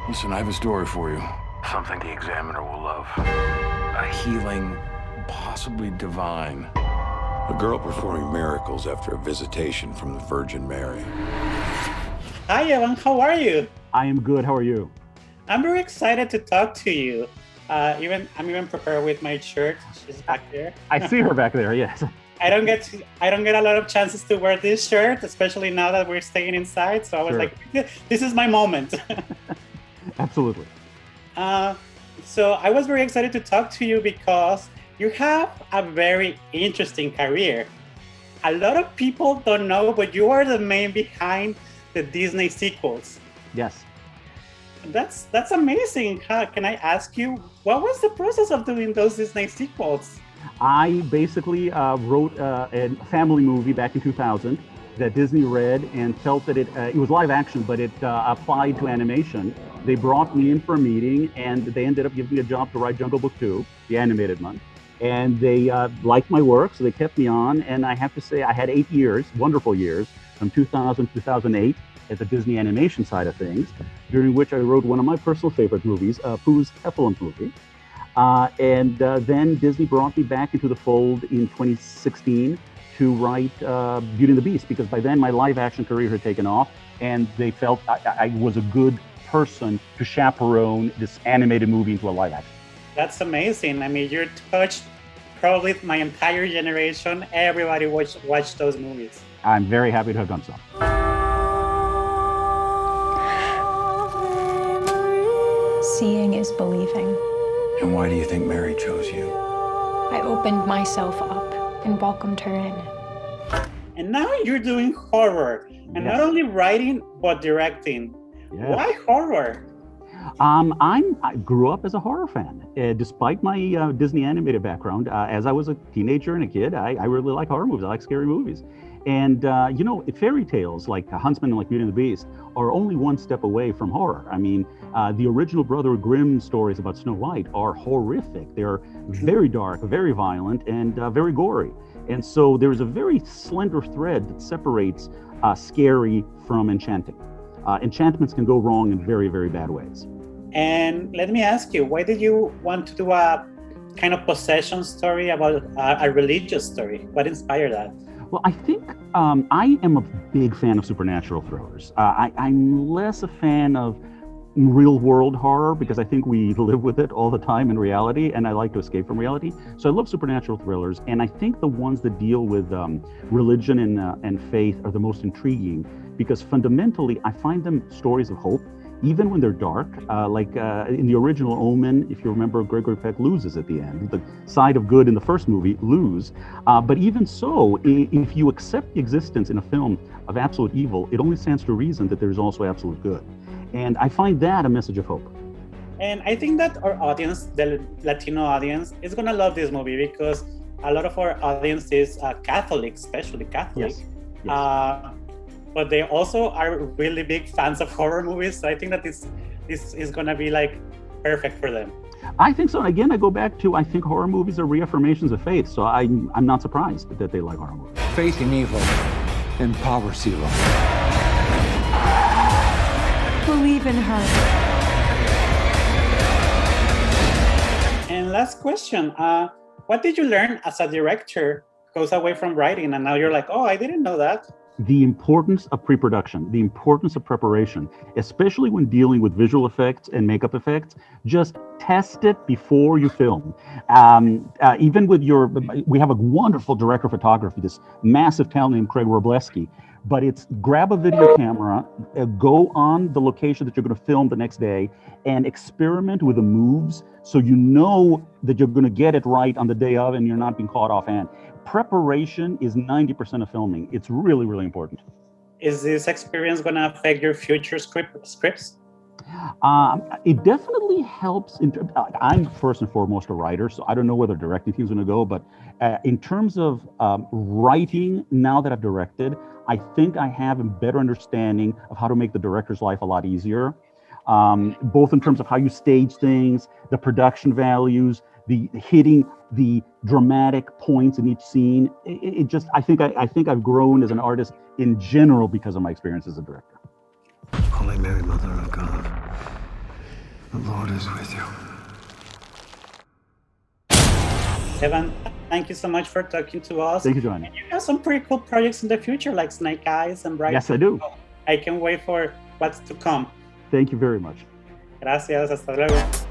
Listen, I have a story for you. Something the examiner will love. A healing, possibly divine. A girl performing miracles after a visitation from the Virgin Mary. Hi, Evan. How are you? I am good. How are you? I'm very excited to talk to you. I'm even prepared with my shirt. She's back there. I see her back there. Yes. I don't get a lot of chances to wear this shirt, especially now that we're staying inside. So I was like, this is my moment. Absolutely. So I was very excited to talk to you because you have a very interesting career. A lot of people don't know, but you are the man behind the Disney sequels. Yes. That's amazing. Can I ask you, what was the process of doing those Disney sequels? I basically wrote a family movie back in 2000 that Disney read and felt that it was live action, but it applied to animation. They brought me in for a meeting, and they ended up giving me a job to write Jungle Book 2, the animated one. And they liked my work, so they kept me on. And I have to say, I had 8 years, wonderful years, from 2000 to 2008 at the Disney animation side of things, during which I wrote one of my personal favorite movies, Pooh's Heffalump movie. Then Disney brought me back into the fold in 2016 to write Beauty and the Beast, because by then my live action career had taken off, and they felt I was a good person to chaperone this animated movie into a live action. That's amazing. I mean, you touched probably my entire generation. Everybody watched those movies. I'm very happy to have done so. Seeing is believing. And why do you think Mary chose you? I opened myself up and welcomed her in. And now you're doing horror, and not only writing, but directing. Yes. Why horror? I grew up as a horror fan. Despite my Disney animated background, as I was a teenager and a kid, I really like horror movies. I like scary movies. And, fairy tales like Huntsman and like Beauty and the Beast are only one step away from horror. I mean, the original Brother Grimm stories about Snow White are horrific. They're very dark, very violent, and very gory. And so there's a very slender thread that separates scary from enchanting. Enchantments can go wrong in very, very bad ways. And let me ask you, why did you want to do a kind of possession story about a religious story? What inspired that? Well, I think I am a big fan of supernatural thrillers. I'm less a fan of real world horror because I think we live with it all the time in reality, and I like to escape from reality. So I love supernatural thrillers, and I think the ones that deal with religion and faith are the most intriguing because fundamentally I find them stories of hope, even when they're dark. In the original Omen, if you remember, Gregory Peck loses at the end. The side of good in the first movie lose. But even so, if you accept the existence in a film of absolute evil, it only stands to reason that there's also absolute good. And I find that a message of hope. And I think that our audience, the Latino audience, is going to love this movie because a lot of our audience is Catholic, especially Catholic. Yes. But they also are really big fans of horror movies. So I think that this is going to be like perfect for them. I think so. And again, I go back to, I think horror movies are reaffirmations of faith. So I'm not surprised that they like horror movies. Faith in evil empowers evil. Believe in her. And last question, what did you learn as a director goes away from writing and now you're like, oh, I didn't know that? The importance of pre-production, the importance of preparation, especially when dealing with visual effects and makeup effects. Just test it before you film. Even with we have a wonderful director of photography, this massive talent named Craig Robleski. But it's grab a video camera, go on the location that you're going to film the next day, and experiment with the moves so you know that you're going to get it right on the day of and you're not being caught offhand. Preparation is 90% of filming. It's really, really important. Is this experience going to affect your future scripts? It definitely helps. I'm first and foremost a writer, so I don't know where the directing team's going to go. But in terms of writing, now that I've directed, I think I have a better understanding of how to make the director's life a lot easier, both in terms of how you stage things, the production values, the hitting the dramatic points in each scene. I think I've grown as an artist in general because of my experience as a director. Holy Mary, Mother of God, The Lord is with you. Evan, thank you so much for talking to us. Thank you, Jovanny. And you have some pretty cool projects in the future, like Snake Eyes and Bright. Yes, I do. I can't wait for what's to come. Thank you very much. Gracias, hasta luego.